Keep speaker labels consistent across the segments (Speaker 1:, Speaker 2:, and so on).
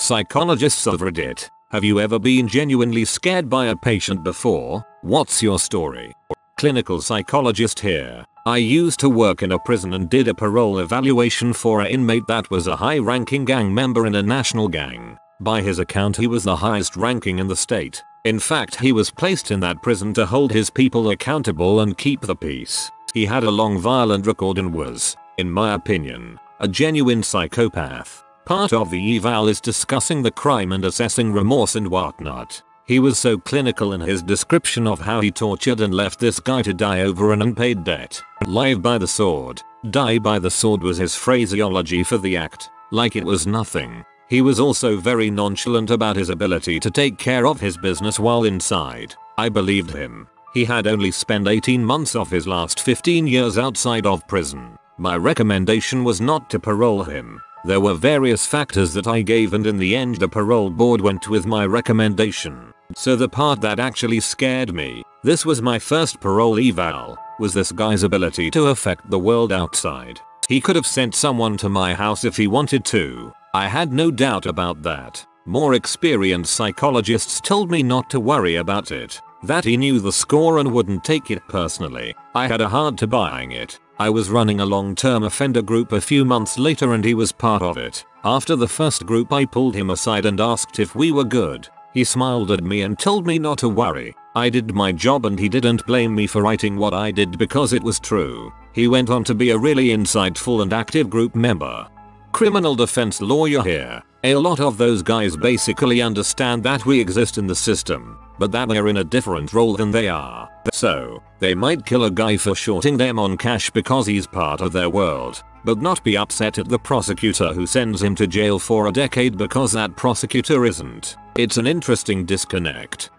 Speaker 1: Psychologists of Reddit, have you ever been genuinely scared by a patient before? What's your story? Clinical psychologist here. I used to work in a prison and did a parole evaluation for an inmate that was a high-ranking gang member in a national gang. By his account, he was the highest ranking in the state. In fact, he was placed in that prison to hold his people accountable and keep the peace. He had a long violent record and was, in my opinion, a genuine psychopath. Part of the eval is discussing the crime and assessing remorse and whatnot. He was so clinical in his description of how he tortured and left this guy to die over an unpaid debt. Live by the sword, die by the sword was his phraseology for the act, like it was nothing. He was also very nonchalant about his ability to take care of his business while inside. I believed him. He had only spent 18 months of his last 15 years outside of prison. My recommendation was not to parole him. There were various factors that I gave, and in the end the parole board went with my recommendation. So the part that actually scared me, this was my first parole eval, was this guy's ability to affect the world outside. He could have sent someone to my house if he wanted to. I had no doubt about that. More experienced psychologists told me not to worry about it, that he knew the score and wouldn't take it personally. I had a hard time buying it. I was running a long-term offender group a few months later and he was part of it. After the first group, I pulled him aside and asked if we were good. He smiled at me and told me not to worry. I did my job and he didn't blame me for writing what I did because it was true. He went on to be a really insightful and active group member. Criminal defense lawyer here. A lot of those guys basically understand that we exist in the system, but that we're in a different role than they are. So, they might kill a guy for shorting them on cash because he's part of their world, but not be upset at the prosecutor who sends him to jail for a decade because that prosecutor isn't. It's an interesting disconnect.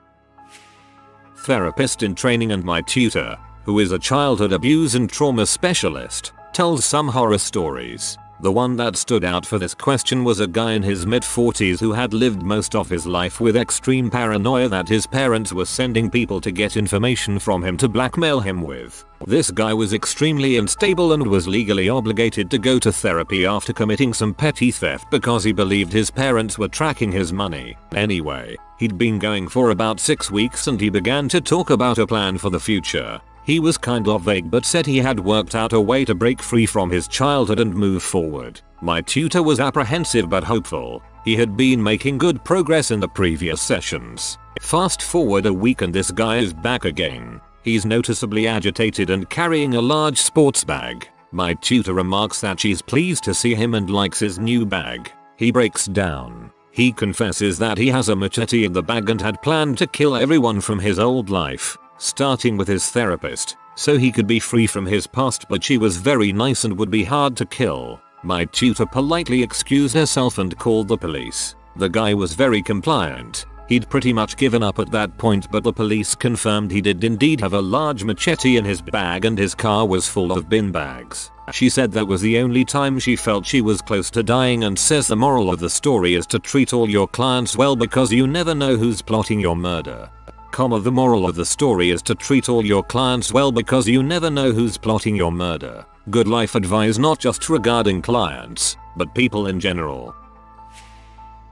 Speaker 1: Therapist in training and my tutor, who is a childhood abuse and trauma specialist, tells some horror stories. The one that stood out for this question was a guy in his mid-40s who had lived most of his life with extreme paranoia that his parents were sending people to get information from him to blackmail him with. This guy was extremely unstable and was legally obligated to go to therapy after committing some petty theft because he believed his parents were tracking his money. Anyway, he'd been going for about 6 weeks and he began to talk about a plan for the future. He was kind of vague but said he had worked out a way to break free from his childhood and move forward. My tutor was apprehensive but hopeful. He had been making good progress in the previous sessions. Fast forward a week and this guy is back again. He's noticeably agitated and carrying a large sports bag. My tutor remarks that she's pleased to see him and likes his new bag. He breaks down. He confesses that he has a machete in the bag and had planned to kill everyone from his old life, starting with his therapist, so he could be free from his past, but she was very nice and would be hard to kill. My tutor politely excused herself and called the police. The guy was very compliant. He'd pretty much given up at that point, but the police confirmed he did indeed have a large machete in his bag and his car was full of bin bags. She said that was the only time she felt she was close to dying and says the moral of the story is to treat all your clients well because you never know who's plotting your murder. The moral of the story is to treat all your clients well because you never know who's plotting your murder. Good life advice not just regarding clients, but people in general.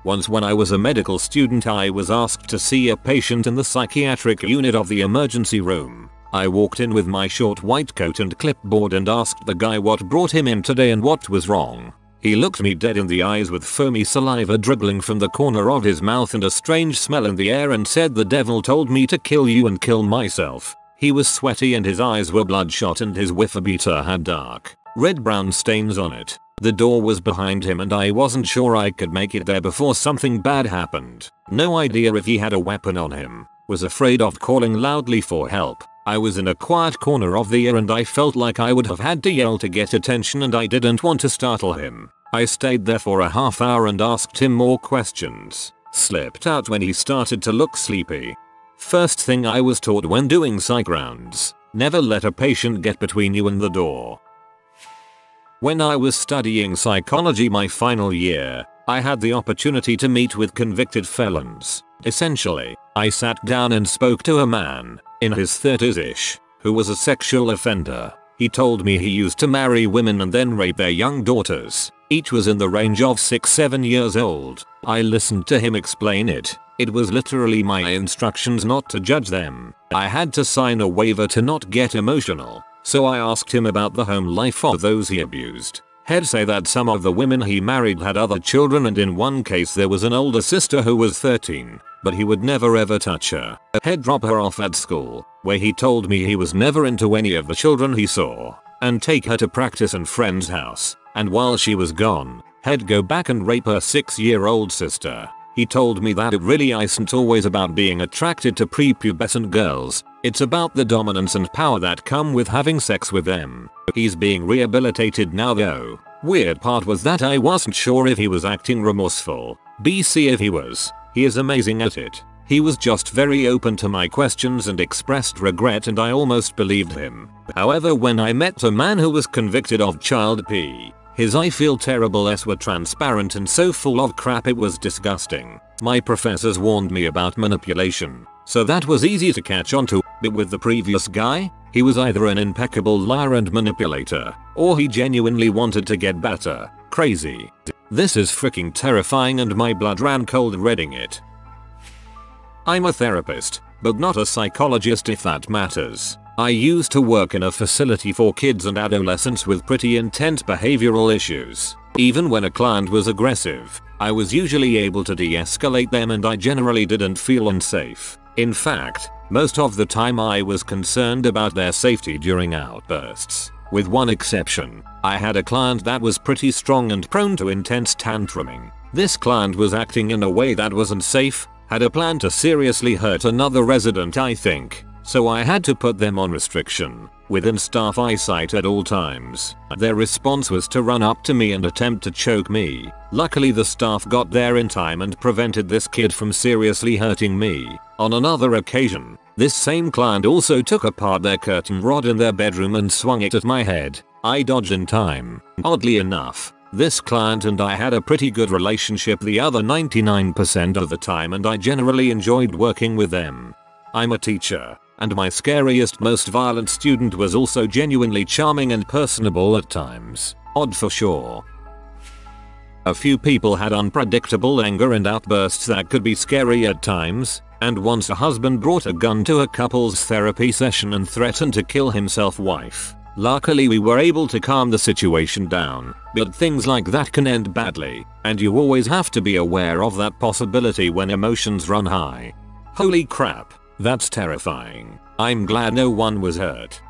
Speaker 1: Once when I was a medical student, I was asked to see a patient in the psychiatric unit of the emergency room. I walked in with my short white coat and clipboard and asked the guy what brought him in today and what was wrong. He looked me dead in the eyes with foamy saliva dribbling from the corner of his mouth and a strange smell in the air and said, "The devil told me to kill you and kill myself." He was sweaty and his eyes were bloodshot and his whiffer beater had dark, red-brown stains on it. The door was behind him and I wasn't sure I could make it there before something bad happened. No idea if he had a weapon on him. Was afraid of calling loudly for help. I was in a quiet corner of the air and I felt like I would have had to yell to get attention and I didn't want to startle him. I stayed there for a half hour and asked him more questions. Slipped out when he started to look sleepy. First thing I was taught when doing psych rounds: never let a patient get between you and the door. When I was studying psychology my final year, I had the opportunity to meet with convicted felons. Essentially, I sat down and spoke to a man, in his 30s-ish, who was a sexual offender. He told me he used to marry women and then rape their young daughters. Each was in the range of 6-7 years old. I listened to him explain it. It was literally my instructions not to judge them. I had to sign a waiver to not get emotional. So I asked him about the home life of those he abused. He'd say that some of the women he married had other children, and in one case there was an older sister who was 13, but he would never ever touch her. He'd drop her off at school, where he told me he was never into any of the children he saw, and take her to practice in friend's house, and while she was gone, he'd go back and rape her 6-year-old sister. He told me that it really isn't always about being attracted to prepubescent girls, it's about the dominance and power that come with having sex with them. He's being rehabilitated now though. Weird part was that I wasn't sure if he was acting remorseful. BC if he was. He is amazing at it. He was just very open to my questions and expressed regret, and I almost believed him. However, when I met a man who was convicted of child P, his I feel terrible-s were transparent and so full of crap it was disgusting. My professors warned me about manipulation, so that was easy to catch on to, but with the previous guy, he was either an impeccable liar and manipulator, or he genuinely wanted to get better. Crazy. This is freaking terrifying and my blood ran cold reading it. I'm a therapist, but not a psychologist if that matters. I used to work in a facility for kids and adolescents with pretty intense behavioral issues. Even when a client was aggressive, I was usually able to de-escalate them, and I generally didn't feel unsafe. In fact, most of the time I was concerned about their safety during outbursts. With one exception, I had a client that was pretty strong and prone to intense tantruming. This client was acting in a way that wasn't safe, had a plan to seriously hurt another resident I think. So I had to put them on restriction, within staff eyesight at all times. Their response was to run up to me and attempt to choke me. Luckily the staff got there in time and prevented this kid from seriously hurting me. On another occasion, this same client also took apart their curtain rod in their bedroom and swung it at my head. I dodged in time. Oddly enough, this client and I had a pretty good relationship the other 99% of the time, and I generally enjoyed working with them. I'm a teacher, and my scariest, most violent student was also genuinely charming and personable at times. Odd for sure. A few people had unpredictable anger and outbursts that could be scary at times, and once a husband brought a gun to a couple's therapy session and threatened to kill himself wife. Luckily we were able to calm the situation down, but things like that can end badly, and you always have to be aware of that possibility when emotions run high. Holy crap. That's terrifying. I'm glad no one was hurt.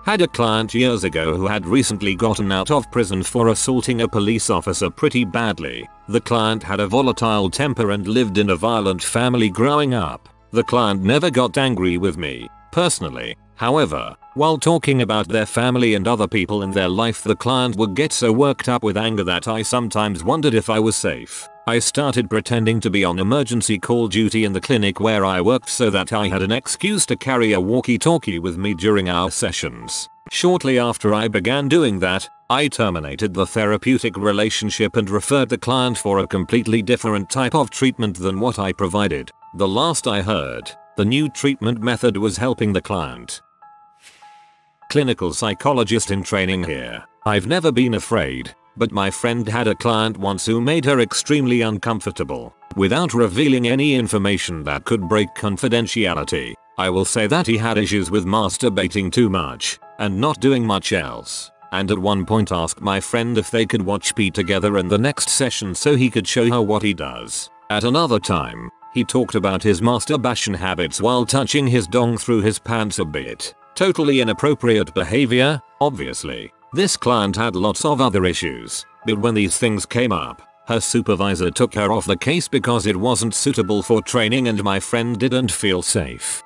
Speaker 1: Had a client years ago who had recently gotten out of prison for assaulting a police officer pretty badly. The client had a volatile temper and lived in a violent family growing up. The client never got angry with me, personally. However, while talking about their family and other people in their life, the client would get so worked up with anger that I sometimes wondered if I was safe. I started pretending to be on emergency call duty in the clinic where I worked so that I had an excuse to carry a walkie-talkie with me during our sessions. Shortly after I began doing that, I terminated the therapeutic relationship and referred the client for a completely different type of treatment than what I provided. The last I heard, the new treatment method was helping the client. Clinical psychologist in training here. I've never been afraid. But my friend had a client once who made her extremely uncomfortable. Without revealing any information that could break confidentiality, I will say that he had issues with masturbating too much and not doing much else, and at one point asked my friend if they could watch P together in the next session so he could show her what he does. At another time, he talked about his masturbation habits while touching his dong through his pants a bit. Totally inappropriate behavior, obviously. This client had lots of other issues, but when these things came up, her supervisor took her off the case because it wasn't suitable for training and my friend didn't feel safe.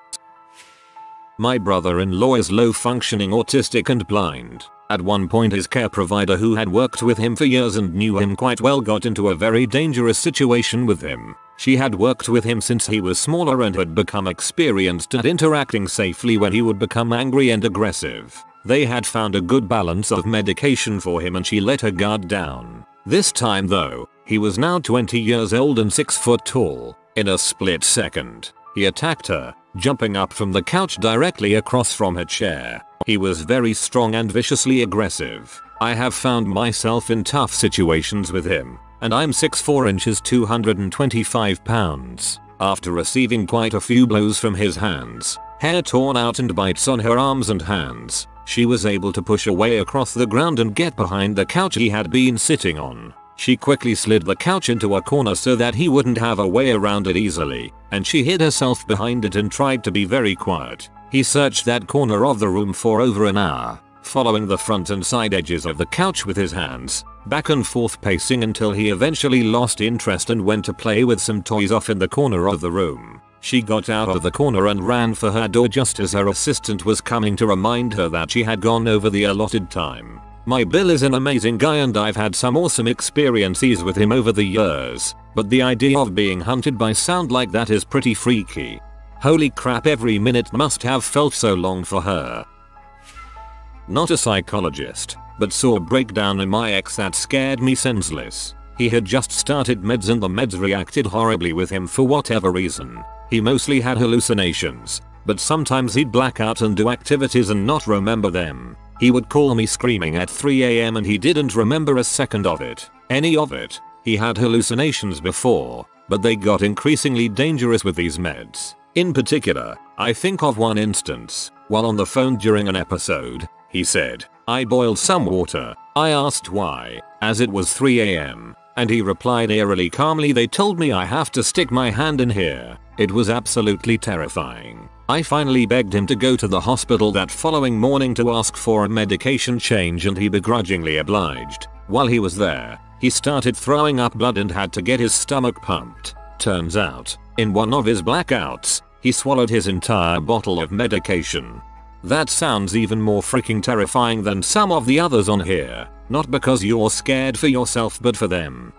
Speaker 1: My brother-in-law is low-functioning autistic and blind. At one point his care provider, who had worked with him for years and knew him quite well, got into a very dangerous situation with him. She had worked with him since he was smaller and had become experienced at interacting safely when he would become angry and aggressive. They had found a good balance of medication for him and she let her guard down. This time though, he was now 20 years old and 6 foot tall. In a split second, he attacked her, jumping up from the couch directly across from her chair. He was very strong and viciously aggressive. I have found myself in tough situations with him, and I'm 6'4" 225 pounds. After receiving quite a few blows from his hands, hair torn out and bites on her arms and hands, she was able to push away across the ground and get behind the couch he had been sitting on. She quickly slid the couch into a corner so that he wouldn't have a way around it easily, and she hid herself behind it and tried to be very quiet. He searched that corner of the room for over an hour, following the front and side edges of the couch with his hands, back and forth pacing until he eventually lost interest and went to play with some toys off in the corner of the room. She got out of the corner and ran for her door just as her assistant was coming to remind her that she had gone over the allotted time. My Bill is an amazing guy and I've had some awesome experiences with him over the years, but the idea of being hunted by sound like that is pretty freaky. Holy crap, every minute must have felt so long for her. Not a psychologist, but saw a breakdown in my ex that scared me senseless. He had just started meds and the meds reacted horribly with him for whatever reason. He mostly had hallucinations, but sometimes he'd black out and do activities and not remember them. He would call me screaming at 3 AM and he didn't remember a second of it. Any of it. He had hallucinations before, but they got increasingly dangerous with these meds. In particular, I think of one instance, while on the phone during an episode, he said, "I boiled some water." I asked why, as it was 3 AM, and he replied eerily calmly, "They told me I have to stick my hand in here." It was absolutely terrifying. I finally begged him to go to the hospital that following morning to ask for a medication change and he begrudgingly obliged. While he was there, he started throwing up blood and had to get his stomach pumped. Turns out, in one of his blackouts, he swallowed his entire bottle of medication. That sounds even more freaking terrifying than some of the others on here, not because you're scared for yourself but for them.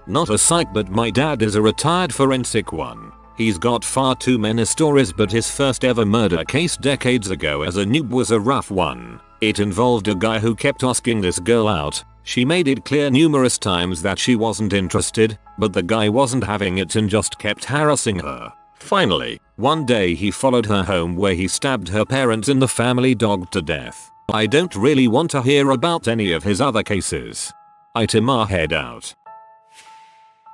Speaker 1: Not a psych, but my dad is a retired forensic one. He's got far too many stories, but his first ever murder case decades ago as a noob was a rough one. It involved a guy who kept asking this girl out. She made it clear numerous times that she wasn't interested, but the guy wasn't having it and just kept harassing her. Finally, one day he followed her home where he stabbed her parents and the family dog to death. I don't really want to hear about any of his other cases. Our head out.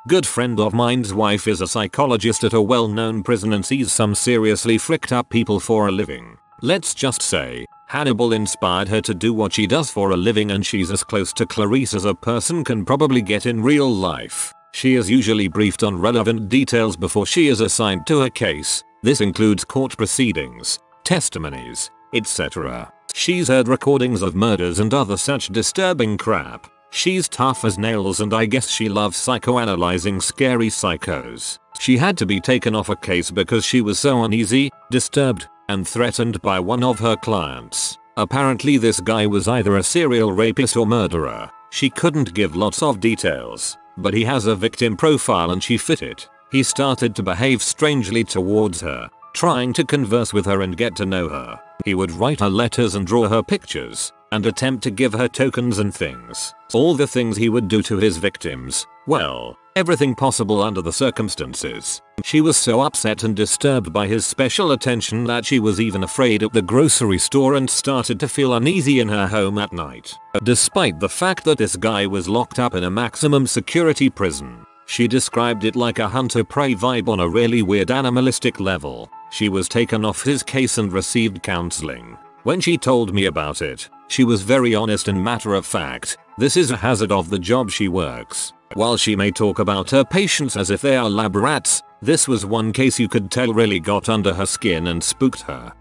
Speaker 1: Good friend of mine's wife is a psychologist at a well-known prison and sees some seriously fricked up people for a living. Let's just say, Hannibal inspired her to do what she does for a living and she's as close to Clarice as a person can probably get in real life. She is usually briefed on relevant details before she is assigned to her case. This includes court proceedings, testimonies, etc. She's heard recordings of murders and other such disturbing crap. She's tough as nails and I guess she loves psychoanalyzing scary psychos. She had to be taken off a case because she was so uneasy, disturbed, and threatened by one of her clients. Apparently this guy was either a serial rapist or murderer. She couldn't give lots of details, but he has a victim profile and she fit it. He started to behave strangely towards her, trying to converse with her and get to know her. He would write her letters and draw her pictures, and attempt to give her tokens and things. All the things he would do to his victims. Well, everything possible under the circumstances. She was so upset and disturbed by his special attention that she was even afraid at the grocery store and started to feel uneasy in her home at night. Despite the fact that this guy was locked up in a maximum security prison, she described it like a hunter-prey vibe on a really weird animalistic level. She was taken off his case and received counseling. When she told me about it, she was very honest and matter of fact. This is a hazard of the job she works. While she may talk about her patients as if they are lab rats, this was one case you could tell really got under her skin and spooked her.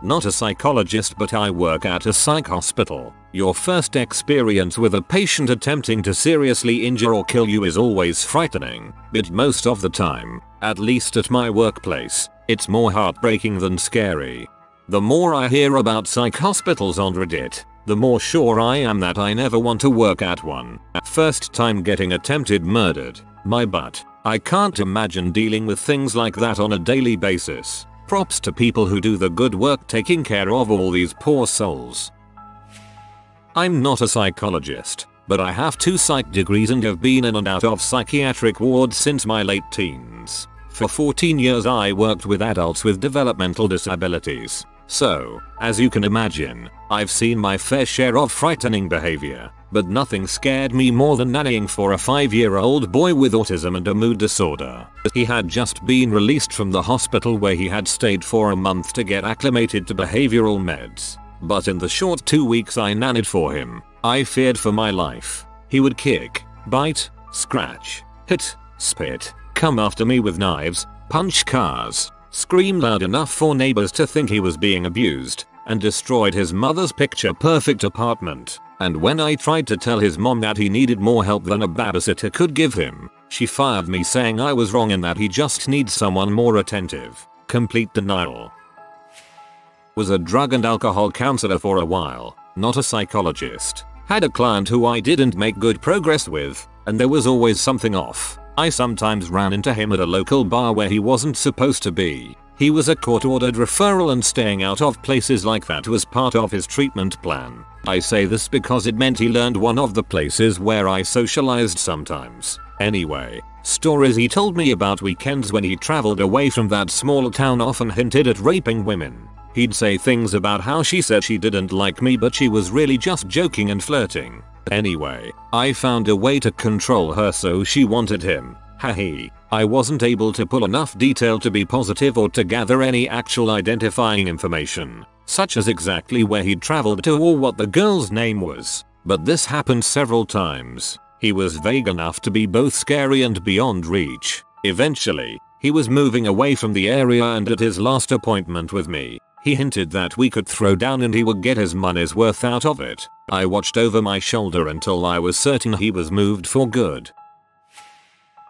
Speaker 1: Not a psychologist, but I work at a psych hospital. Your first experience with a patient attempting to seriously injure or kill you is always frightening, but most of the time, at least at my workplace, it's more heartbreaking than scary. The more I hear about psych hospitals on Reddit, the more sure I am that I never want to work at one. First time getting attempted murdered. My butt. I can't imagine dealing with things like that on a daily basis. Props to people who do the good work taking care of all these poor souls. I'm not a psychologist, but I have 2 psych degrees and have been in and out of psychiatric wards since my late teens. For 14 years I worked with adults with developmental disabilities. So, as you can imagine, I've seen my fair share of frightening behavior, but nothing scared me more than nannying for a 5-year-old boy with autism and a mood disorder. He had just been released from the hospital where he had stayed for a month to get acclimated to behavioral meds. But in the short 2 weeks I nannied for him, I feared for my life. He would kick, bite, scratch, hit, spit, come after me with knives, punch cars, scream loud enough for neighbors to think he was being abused, and destroyed his mother's picture-perfect apartment. And when I tried to tell his mom that he needed more help than a babysitter could give him, she fired me saying I was wrong and that he just needs someone more attentive. Complete denial. Was a drug and alcohol counselor for a while, not a psychologist. Had a client who I didn't make good progress with, and there was always something off. I sometimes ran into him at a local bar where he wasn't supposed to be. He was a court-ordered referral and staying out of places like that was part of his treatment plan. I say this because it meant he learned one of the places where I socialized sometimes. Anyway, stories he told me about weekends when he traveled away from that small town often hinted at raping women. He'd say things about how she said she didn't like me but she was really just joking and flirting. Anyway, I found a way to control her so she wanted him. Haha. I wasn't able to pull enough detail to be positive or to gather any actual identifying information, such as exactly where he'd traveled to or what the girl's name was. But this happened several times. He was vague enough to be both scary and beyond reach. Eventually, he was moving away from the area and at his last appointment with me, he hinted that we could throw down and he would get his money's worth out of it. I watched over my shoulder until I was certain he was moved for good.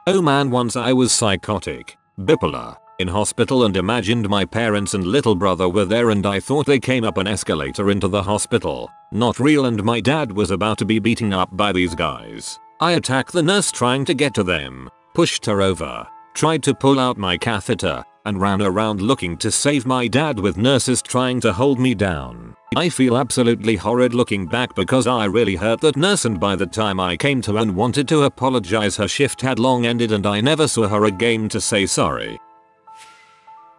Speaker 1: Oh man, once I was psychotic, bipolar, in hospital and imagined my parents and little brother were there and I thought they came up an escalator into the hospital. Not real and my dad was about to be beaten up by these guys. I attacked the nurse trying to get to them, pushed her over, tried to pull out my catheter, and ran around looking to save my dad with nurses trying to hold me down. I feel absolutely horrid looking back because I really hurt that nurse and by the time I came to and wanted to apologize her shift had long ended and I never saw her again to say sorry.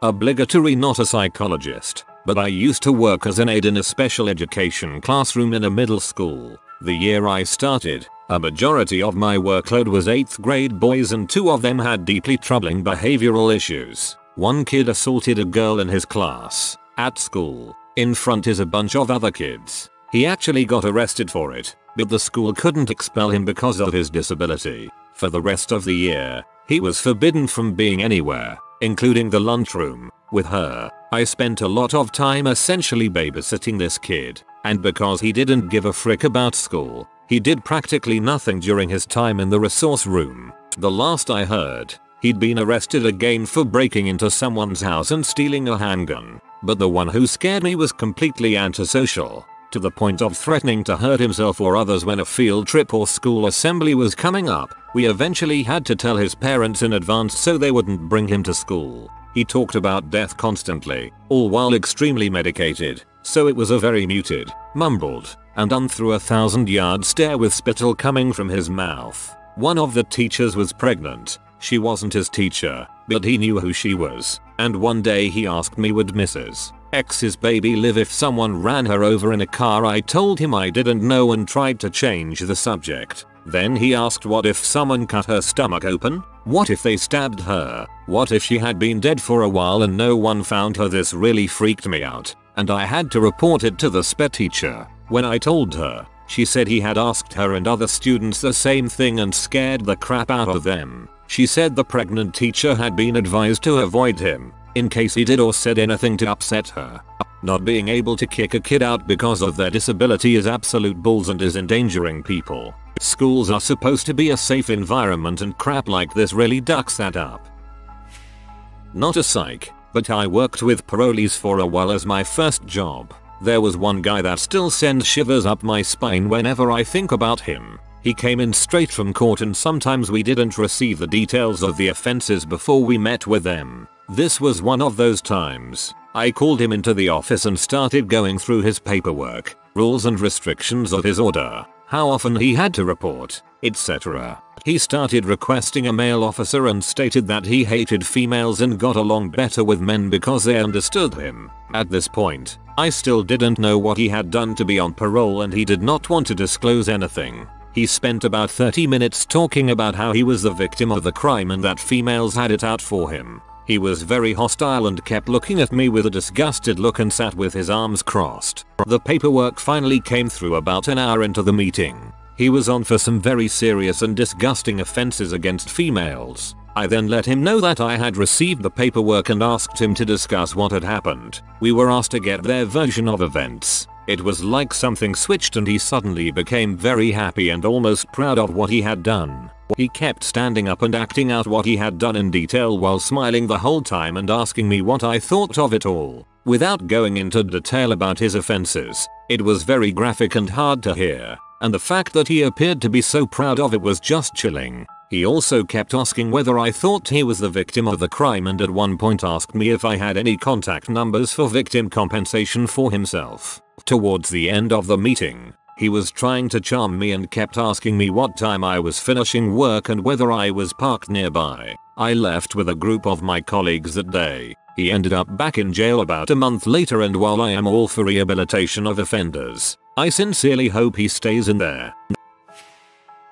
Speaker 1: Obligatory, not a psychologist, but I used to work as an aide in a special education classroom in a middle school. The year I started, a majority of my workload was 8th grade boys and 2 of them had deeply troubling behavioral issues. One kid assaulted a girl in his class, at school, in front of a bunch of other kids. He actually got arrested for it, but the school couldn't expel him because of his disability. For the rest of the year, he was forbidden from being anywhere, including the lunchroom, with her. I spent a lot of time essentially babysitting this kid, and because he didn't give a frick about school, he did practically nothing during his time in the resource room. The last I heard, he'd been arrested again for breaking into someone's house and stealing a handgun. But the one who scared me was completely antisocial, to the point of threatening to hurt himself or others when a field trip or school assembly was coming up. We eventually had to tell his parents in advance so they wouldn't bring him to school. He talked about death constantly, all while extremely medicated, so it was a very muted, mumbled, and through a 1,000-yard stare with spittle coming from his mouth. One of the teachers was pregnant. She wasn't his teacher, but he knew who she was, and one day he asked me would Mrs. X's baby live if someone ran her over in a car. I told him I didn't know and tried to change the subject. Then he asked what if someone cut her stomach open? What if they stabbed her? What if she had been dead for a while and no one found her? This really freaked me out, and I had to report it to the SPE teacher. When I told her, she said he had asked her and other students the same thing and scared the crap out of them. She said the pregnant teacher had been advised to avoid him, in case he did or said anything to upset her. Not being able to kick a kid out because of their disability is absolute balls and is endangering people. Schools are supposed to be a safe environment and crap like this really ducks that up. Not a psych, but I worked with parolees for a while as my first job. There was one guy that still sends shivers up my spine whenever I think about him. He came in straight from court and sometimes we didn't receive the details of the offenses before we met with them. This was one of those times. I called him into the office and started going through his paperwork, rules and restrictions of his order. how often he had to report, etc. He started requesting a male officer and stated that he hated females and got along better with men because they understood him. At this point, I still didn't know what he had done to be on parole and he did not want to disclose anything. He spent about 30 minutes talking about how he was the victim of the crime and that females had it out for him. He was very hostile and kept looking at me with a disgusted look and sat with his arms crossed. The paperwork finally came through about an hour into the meeting. He was on for some very serious and disgusting offenses against females. I then let him know that I had received the paperwork and asked him to discuss what had happened. We were asked to get their version of events. It was like something switched and he suddenly became very happy and almost proud of what he had done. He kept standing up and acting out what he had done in detail while smiling the whole time and asking me what I thought of it all. Without going into detail about his offenses, it was very graphic and hard to hear, and the fact that he appeared to be so proud of it was just chilling. He also kept asking whether I thought he was the victim of the crime and at one point asked me if I had any contact numbers for victim compensation for himself. Towards the end of the meeting, he was trying to charm me and kept asking me what time I was finishing work and whether I was parked nearby. I left with a group of my colleagues that day. He ended up back in jail about a month later, and while I am all for rehabilitation of offenders, I sincerely hope he stays in there.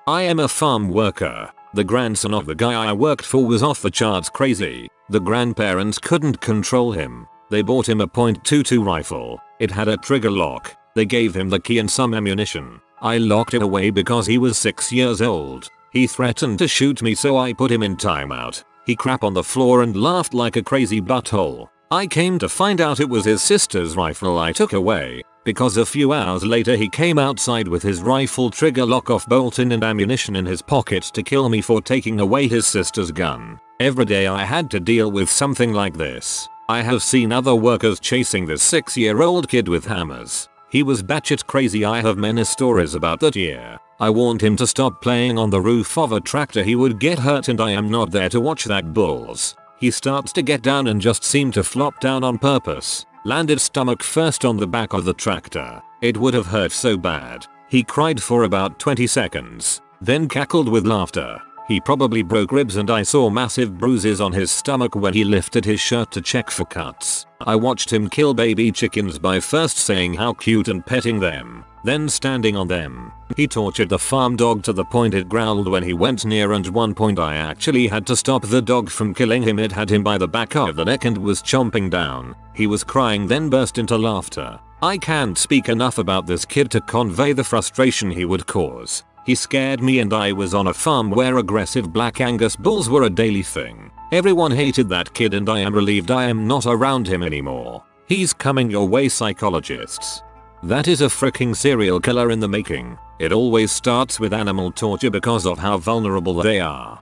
Speaker 1: I am a farm worker. The grandson of the guy I worked for was off the charts crazy. The grandparents couldn't control him. They bought him a .22 rifle. It had a trigger lock. They gave him the key and some ammunition. I locked it away because he was 6 years old. He threatened to shoot me, so I put him in timeout. He crapped on the floor and laughed like a crazy butthole. I came to find out it was his sister's rifle I took away, because a few hours later he came outside with his rifle trigger lock off, bolt in and ammunition in his pocket to kill me for taking away his sister's gun. Every day I had to deal with something like this. I have seen other workers chasing this 6-year-old kid with hammers. He was batshit crazy. I have many stories about that year. I warned him to stop playing on the roof of a tractor, he would get hurt, and I am not there to watch that bulls. He starts to get down and just seemed to flop down on purpose. Landed stomach first on the back of the tractor. It would have hurt so bad. He cried for about 20 seconds, then cackled with laughter. He probably broke ribs and I saw massive bruises on his stomach when he lifted his shirt to check for cuts. I watched him kill baby chickens by first saying how cute and petting them, then standing on them. He tortured the farm dog to the point it growled when he went near, and at one point I actually had to stop the dog from killing him. It had him by the back of the neck and was chomping down. He was crying, then burst into laughter. I can't speak enough about this kid to convey the frustration he would cause. He scared me, and I was on a farm where aggressive black Angus bulls were a daily thing. Everyone hated that kid, and I am relieved I am not around him anymore. He's coming your way, psychologists. That is a freaking serial killer in the making. It always starts with animal torture because of how vulnerable they are.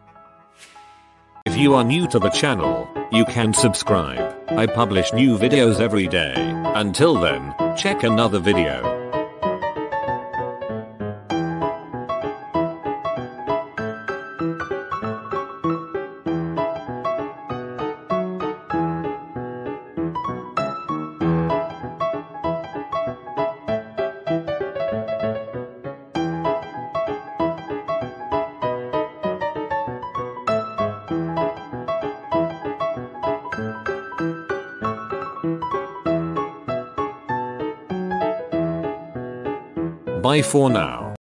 Speaker 1: If you are new to the channel, you can subscribe. I publish new videos every day. Until then, check another video. Bye for now.